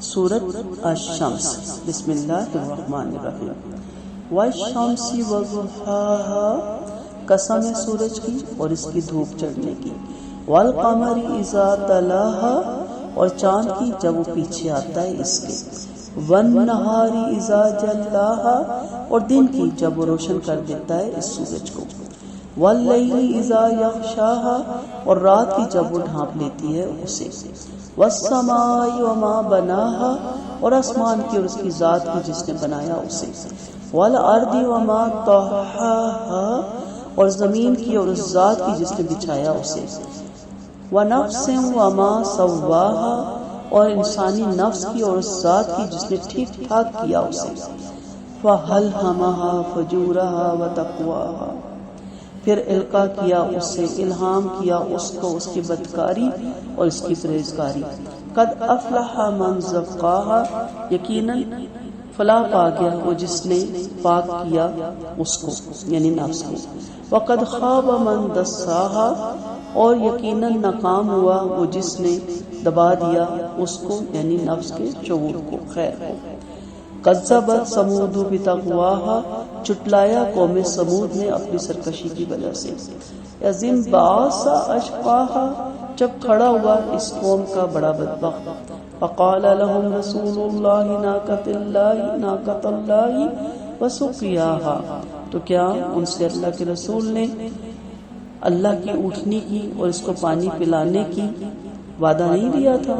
سورۃ الشمس بسم اللہ الرحمن الرحیم والشمس وضحاها قسم ہے سورج کی اور اس کی دھوپ چڑھنے کی، والقمر اذا تلاها اور چاند کی جب وہ پیچھے آتا ہے اس کے، والنہار اذا جلاها اور دن کی جب وہ روشن کر دیتا ہے اس سورج کو، واللیل اذا یغشاها اور رات کی جب وہ ڈھانپ لیتی ہے اسے، والسماء وما بناها اور آسمان کی اور اس کی ذات کی جس نے بنایا اسے، والارض وما طحاها اور زمین کی اور اس ذات کی جس نے بچھایا اسے، ونفس وما سواها اور انسانی نفس کی اور اس ذات کی جس نے ٹھیک ٹھاک کیا اسے، فَأَلْهَمَهَا فُجُورَهَا وَتَقْوَاهَا پھر القا کیا اس سے، الہام کیا اس کو اس کی بدکاری اور اس کی پرہیزگاری، قد افلح من زکاها یقیناً فلاح پا گیا وہ جس نے پاک کیا اس کو یعنی نفس کو، وقد خاب من دساها اور یقیناً ناکام ہوا وہ جس نے دبا دیا اس کو یعنی نفس کے شعور کو، خیر کو، کذبت ثمود بتقواها چٹلایا قوم ثمود نے اپنی سرکشی کی وجہ سے، عظیم بعث اشقاها جب کھڑا ہوا اس قوم کا بڑا بدبخت، فقال لهم رسول اللہ ناقۃ اللہ وسقیاها تو کیا ان سے اللہ کے رسول نے اللہ کی اونٹنی کی اور اس کو پانی پلانے کی وعدہ نہیں دیا تھا،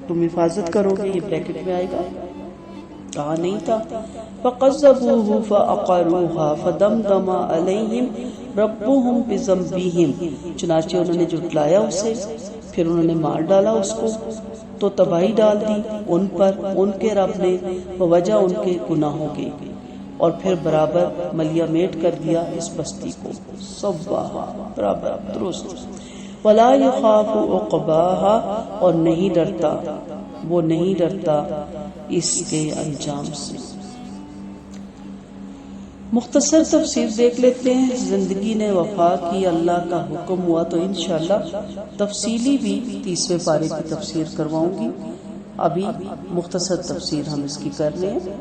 تم حفاظت کرو گے، یہ بریکٹ میں آئے گا، کہا نہیں تھا، فَقَذَّبُوهُ فَأَقَرُوهَا فَدَمْدَمَ عَلَيْهِمْ رَبُّهُمْ بِذَنبِهِمْ چنانچہ انہوں نے جھٹلایا اسے پھر انہوں نے مار ڈالا اس کو تو تباہی ڈال دی ان پر ان کے رب نے بوجہ ان کے گناہوں کے، اور پھر برابر ملیا میٹ کر دیا اس بستی کو، سواها برابر درست، وَلَا يَخَافُ عُقْبَاهَا اور نہیں ڈرتا وہ نہیں ڈرتا اس کے انجام سے۔ مختصر تفسیر دیکھ لیتے ہیں۔ زندگی نے وفا کی، اللہ کا حکم ہوا تو انشاءاللہ تفصیلی بھی 30ویں پارے کی تفسیر کرواؤں گی، ابھی مختصر تفسیر ہم اس کی کر رہے ہیں۔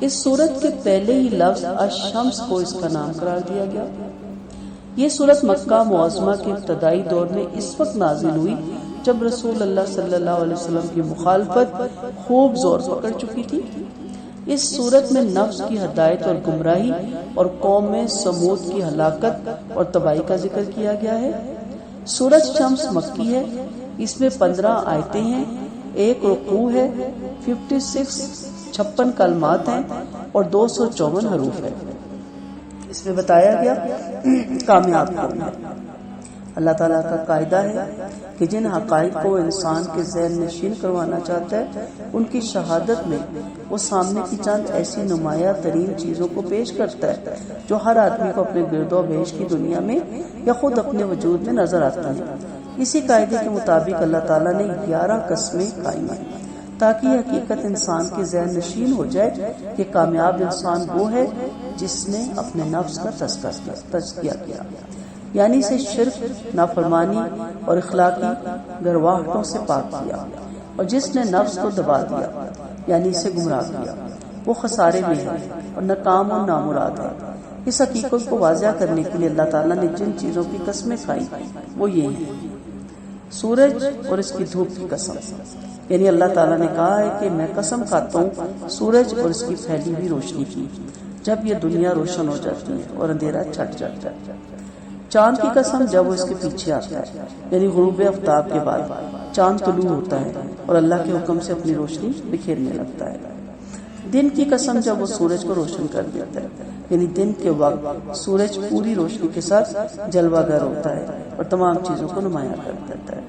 اس سورت کے پہلے ہی لفظ الشمس کو اس کا نام قرار دیا گیا۔ یہ سورت مکہ معظمہ کے ابتدائی دور میں اس وقت نازل ہوئی جب رسول اللہ صلی اللہ علیہ وسلم کی مخالفت خوب زور پکڑ چکی تھی۔ اس صورت میں نفس کی ہدایت اور گمراہی اور قوم سمود کی ہلاکت اور تباہی کا ذکر کیا گیا ہے۔ سورۃ شمس مکی ہے، اس میں 15 آیتیں ہیں، ایک رکوع ہے، 56 کلمات ہیں اور 254 حروف ہے۔ اس میں بتایا گیا کامیاب کون ہے۔ اللہ تعالیٰ کا قاعدہ ہے کہ جن حقائق کو انسان کے ذہن نشین کروانا چاہتا ہے ان کی شہادت میں وہ سامنے کی چند ایسی نمایاں ترین چیزوں کو پیش کرتا ہے جو ہر آدمی کو اپنے گرد و پیش کی دنیا میں یا خود اپنے وجود میں نظر آتا ہے۔ اسی قاعدے کے مطابق اللہ تعالیٰ نے 11 قسمیں قائم ہیں تاکہ یہ حقیقت انسان کے ذہن نشین ہو جائے کہ کامیاب انسان وہ ہے جس نے اپنے نفس کا تزکیہ کیا، یعنی اسے شرک، نافرمانی اور اخلاقی گرواہٹوں سے پاک کیا، اور جس نے نفس کو دبا دیا یعنی اسے گمراہ کیا، وہ خسارے میں ہے اور ناکام اور نامراد ہے۔ اس حقیقت کو واضح کرنے کے لیے اللہ تعالیٰ نے جن چیزوں کی قسمیں کھائی وہ یہ ہیں: سورج اور اس کی دھوپ کی قسم، یعنی اللہ تعالیٰ نے کہا ہے کہ میں قسم کھاتا ہوں سورج اور اس کی پھیلی ہوئی روشنی کی جب یہ دنیا روشن ہو جاتی ہے اور اندھیرا چھٹ جاتا ہے۔ چاند کی قسم جب وہ اس کے پیچھے آتا ہے، یعنی غروب آفتاب کے بعد چاند طلوع ہوتا ہے اور اللہ کے حکم سے اپنی روشنی بکھیرنے لگتا ہے۔ دن کی قسم جب وہ سورج کو روشن کر دیتا ہے، یعنی دن کے وقت سورج پوری روشنی کے ساتھ جلوہ گر ہوتا ہے اور تمام چیزوں کو نمایاں کر دیتا ہے۔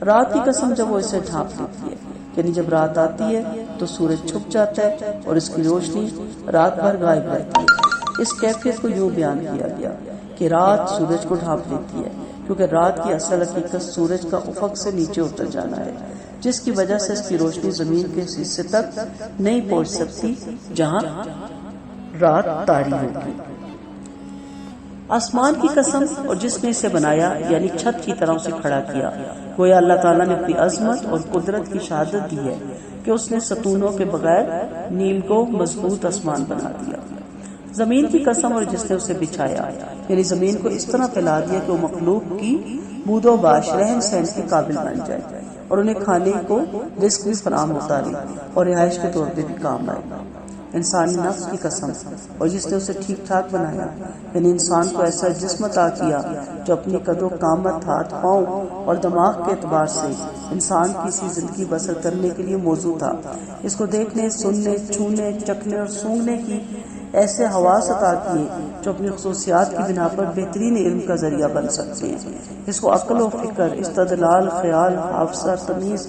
رات کی قسم جب وہ اسے ڈھانپ لیتی ہے، یعنی جب رات آتی ہے تو سورج چھپ جاتا ہے اور اس کی روشنی رات بھر غائب رہتی ہے۔ اس کیفیت کو یوں بیان کیا گیا کہ رات سورج کو ڈھانپ لیتی ہے کیونکہ رات کی اصل حقیقت سورج کا افق سے نیچے اتر جانا ہے، جس کی وجہ سے اس کی روشنی زمین کے حصے تک نہیں پہنچ سکتی جہاں رات طاری ہوگی۔ آسمان کی قسم اور جس نے اسے بنایا یعنی چھت کی طرح اسے کھڑا کیا، گویا اللہ تعالیٰ نے اپنی عظمت اور قدرت کی شہادت دی ہے کہ اس نے ستونوں کے بغیر نیل کو مضبوط آسمان بنا دیا۔ زمین کی قسم اور جس نے اسے بچھایا، یعنی زمین کو اس طرح پھیلا دیا کہ وہ مخلوق کی بود و باش رہن سہن کے قابل بن جائے اور انہیں کھانے کو رزق بھی فراہم ہوتا رہے اور رہائش کے طور پہ بھی کام آئے۔ انسانی نفس کی قسم اور جس نے اسے ٹھیک ٹھاک بنایا، یعنی انسان کو ایسا جسم عطا کیا جو اپنی قد و قامت، ہاتھ پاؤں اور دماغ کے اعتبار سے انسان کی سی زندگی بسر کرنے کے لیے موزوں تھا۔ اس کو دیکھنے، سننے، چھونے، چکھنے اور سونگھنے کی ایسے حواس عطا کیے جو اپنی خصوصیات کی بنا پر بہترین علم کا ذریعہ بن سکتے ہیں۔ اس کو عقل و فکر، استدلال، خیال، حافظہ، تمیز،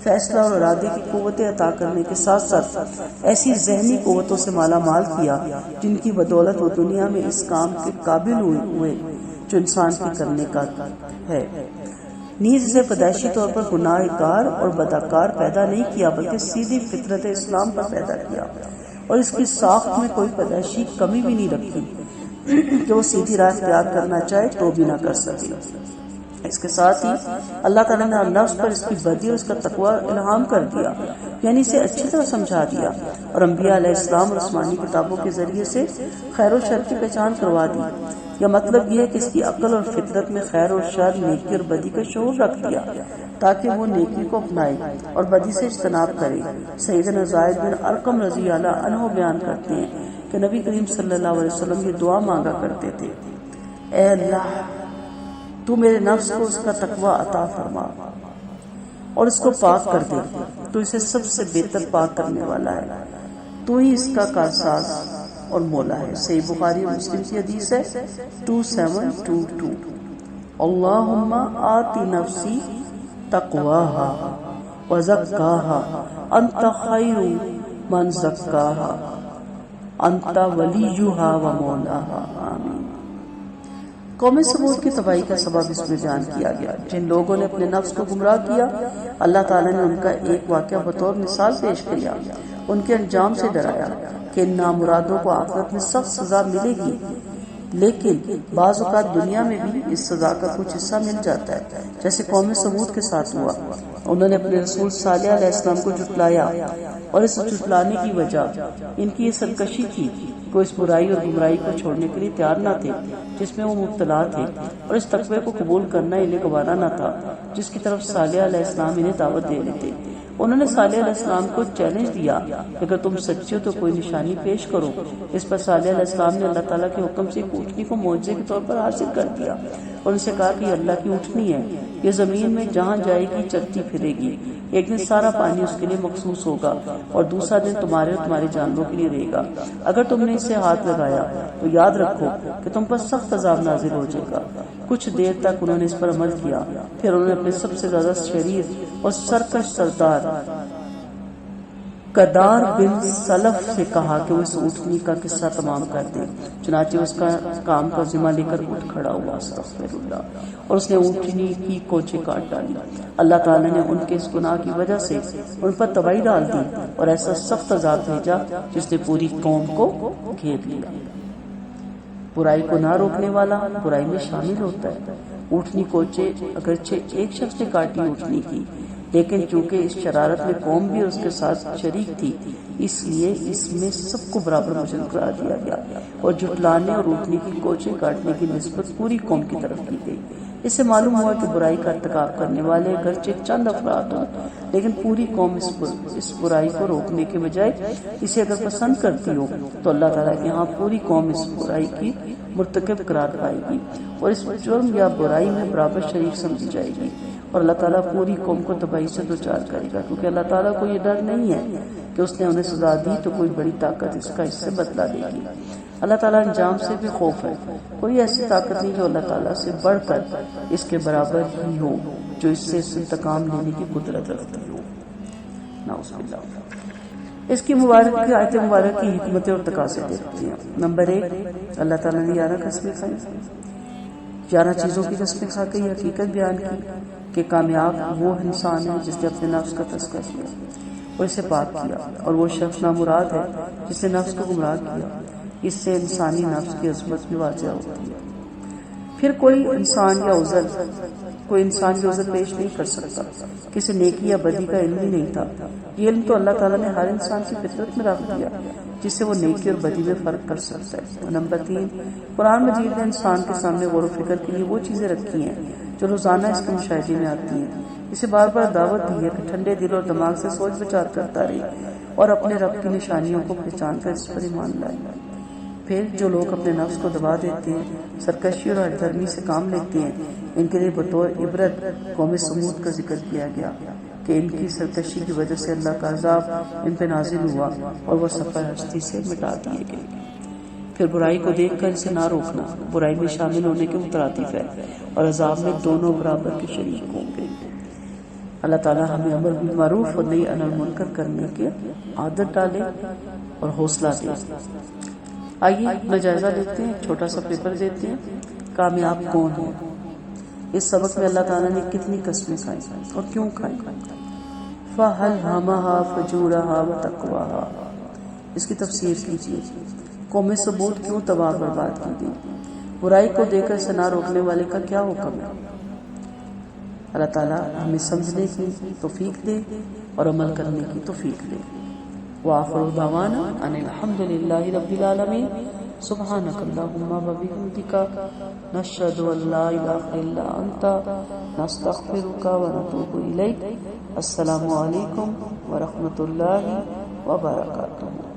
فیصلہ اور ارادے کی قوتیں عطا کرنے کے ساتھ ساتھ ایسی ذہنی قوتوں سے مالا مال کیا جن کی بدولت وہ دنیا میں اس کام کے قابل ہوئے جو انسان کی کرنے کا ہے۔ نیز اسے پیدائشی طور پر گناہ گار اور بدکار پیدا نہیں کیا بلکہ سیدھی فطرت اسلام پر پیدا کیا، اور اس کی ساخت میں کوئی پیدائشی کمی بھی نہیں رکھی کہ وہ سیدھی راہ اختیار کرنا چاہے تو بھی نہ کر سکے۔ اس کے ساتھ ہی اللہ تعالیٰ نے نفس پر اس کی بدی اور اس کا تقوی الہام کر دیا، یعنی اسے اچھی طرح سمجھا دیا، اور انبیاء علیہ السلام اور آسمانی کتابوں کے ذریعے سے خیر و شر کی پہچان کروا دی۔ یا مطلب یہ ہے کہ اس کی عقل اور فطرت میں خیر اور شر، نیکی اور بدی کا شعور رکھ دیا تاکہ وہ نیکی کو اپنائے اور بدی سے اجتناب کرے۔ سیدنا زید بن ارقم رضی اللہ عنہ بیان کرتے ہیں کہ نبی کریم صلی اللہ علیہ وسلم یہ دعا مانگا کرتے تھے: اے اللہ، تو میرے نفس کو اس کا تقوی عطا فرما اور اس کو پاک کر دے، تو اسے سب سے بہتر پاک کرنے والا ہے، تو ہی اس کا کارساز اور مولا ہے۔ صحیح بخاری اور مسلم کی حدیث ہے 2722۔ اللہم آتی نفسی تقواہا وزکاہا انت خیر من زکاہا انت ولیہا ومولاہا۔ آمین۔ قوم سمود کی تباہی کا سبب اس میں بیان کیا گیا۔ جن لوگوں نے اپنے نفس کو گمراہ کیا، اللہ تعالیٰ نے ان کا ایک واقعہ بطور مثال پیش کیا، ان کے انجام سے ڈرایا کہ ان نامرادوں کو آخرت میں سخت سزا ملے گی، لیکن بعض اوقات دنیا میں بھی اس سزا کا کچھ حصہ مل جاتا ہے، جیسے قوم سمود کے ساتھ ہوا۔ انہوں نے اپنے رسول صالح علیہ السلام کو جھٹلایا، اور اس جھٹلانے کی وجہ ان کی یہ سرکشی تھی کہ وہ اس برائی اور گمراہی کو چھوڑنے کے لیے تیار نہ تھے جس میں وہ مبتلا تھے، اور اس تقوی کو قبول کرنا انہیں گوارا نہ تھا جس کی طرف صالح علیہ السلام انہیں دعوت دے رہے تھے۔ انہوں نے صالح علیہ السلام کو چیلنج دیا کہ اگر تم سچے ہو تو کوئی نشانی پیش کرو۔ اس پر صالح علیہ السلام نے اللہ تعالیٰ کے حکم سے ایک اونٹنی کو معجزے کے طور پر حاصل کر دیا اور ان سے کہا کہ یہ اللہ کی اونٹنی ہے، یہ زمین میں جہاں جائے گی چلتی پھرے گی، ایک دن سارا پانی اس کے لیے مخصوص ہوگا اور دوسرا دن تمہارے اور تمہارے جانوروں کے لیے رہے گا۔ اگر تم نے اسے ہاتھ لگایا تو یاد رکھو کہ تم پر سخت عذاب نازل ہو جائے گا۔ کچھ دیر تک انہوں نے اس پر عمل کیا، پھر انہوں نے اپنے سب سے زیادہ شریر اور سرکش سردار قدار بن سلف سے کہا کہ وہ اس اونٹنی کا قصہ تمام کر دے۔ چنانچہ اس کا کام کا ذمہ لے کر اٹھ کھڑا ہوا، استغفر اللہ، اور اس نے اونٹنی کی کوچے کاٹ ڈالی۔ اللہ تعالیٰ نے ان کے اس گناہ کی وجہ سے ان پر تباہی ڈال دی اور ایسا سخت عذاب بھیجا جس نے پوری قوم کو گھیر لیا۔ برائی کو نہ روکنے والا برائی میں شامل ہوتا ہے۔ اونٹنی کوچے اگرچہ ایک شخص نے کاٹی اونٹنی کی، لیکن چونکہ اس شرارت میں قوم بھی اس کے ساتھ شریک تھی، اس لیے اس میں سب کو برابر مجرم قرار دیا گیا اور جھٹلانے اور اونٹنی کی کوچے کاٹنے کی نسبت پوری قوم کی طرف کی گئی۔ اس سے معلوم ہوا کہ برائی کا ارتکاب کرنے والے اگرچہ چند افراد ہوں، لیکن پوری قوم اس برائی کو روکنے کے بجائے اسے اگر پسند کرتی ہو تو اللہ تعالیٰ کے ہاں پوری قوم اس برائی کی مرتکب قرار پائے گی اور اس جرم یا برائی میں برابر شریک سمجھی جائے گی، اور اللہ تعالیٰ پوری قوم کو تباہی سے دوچار کرے گا، کیونکہ اللہ تعالیٰ کو یہ ڈر نہیں ہے کہ اس نے انہیں سزا دی تو کوئی بڑی طاقت اس کا اس سے بدلہ دے گی۔ اللہ تعالیٰ انجام سے بھی خوف ہے، کوئی ایسی طاقت نہیں جو اللہ تعالیٰ سے بڑھ کر اس کے برابر ہی ہو، جو اس سے انتقام لینے کی قدرت رکھتی ہو۔ نعوذ باللہ۔ اس کی مبارک آیت مبارک کی حکمتیں اور تقاضے دیکھتے ہیں۔ نمبر 1، اللہ تعالیٰ نے 11 قسمیں کھائی، 11 چیزوں کی قسمیں کھا کے یہ حقیقت بیان کی کہ کامیاب وہ انسان ہے جس نے اپنے نفس کا تذکرہ کیا اور اسے پاک کیا، اور وہ شخص نامراد ہے جس نے نفس کو گمراہ کیا۔ اس سے انسانی نفس کی عظمت بھی واضح ہوتی ہے۔ پھر کوئی انسان یہ عذر پیش نہیں کر سکتا کسی نیکی یا بدی کا علم ہی نہیں تھا. یہ علم تو اللہ تعالیٰ نے ہر انسان کی فطرت میں رکھ دیا جس سے وہ نیکی اور بدی میں فرق کر سکتا ہے. نمبر 3، قرآن مجید نے انسان کے سامنے غور و فکر کے لیے وہ چیزیں رکھی ہیں جو روزانہ اس کے مشاہدے میں آتی ہیں. اسے بار بار دعوت دی ہے کہ ٹھنڈے دل اور دماغ سے سوچ بچار کرتا رہے اور اپنے رب کی نشانیوں کو پہچان کر اس پر ایمان لائے. پھر جو لوگ اپنے نفس کو دبا دیتے ہیں، سرکشی اور ہٹ دھرمی سے کام لیتے ہیں، ان کے لیے بطور عبرت قوم سمود کا ذکر کیا گیا کہ ان کی سرکشی کی وجہ سے اللہ کا عذاب ان پہ نازل ہوا اور وہ سفر ہستی سے مٹا دیے گئے. پھر برائی کو دیکھ کر اسے نہ روکنا برائی میں شامل ہونے کے مترادف ہے اور عذاب میں دونوں برابر کے شریک ہوں گے. اللہ تعالیٰ ہمیں امر بالمعروف اور نہی عن المنکر کرنے کی عادت ڈالے اور حوصلہ دے. آئیے اپنا جائزہ لیتے ہیں، ایک چھوٹا سا پیپر دیتے ہیں. کامیاب کون ہے؟ اس سبق میں اللہ تعالیٰ نے کتنی قسمیں کھائی اور کیوں کھائی؟ فَأَلْهَمَهَا فُجُورَهَا وَتَقْوَاهَا. اس کی تفسیر کیجیے. قوم ثمود کیوں تباہ برباد کی گئی؟ برائی کو دیکھ کر سے نہ روکنے والے کا کیا حکم ہے؟ اللہ تعالیٰ ہمیں سمجھنے کی توفیق دے اور عمل کرنے کی توفیق دے. وآخر دعوانا ان الحمد للہ رب العالمین. سبحانک اللہم وبحمدک نشہد ان لا الہ الا انت نستغفرک ونتوب الیک. السلام علیکم ورحمۃ اللہ وبرکاتہ.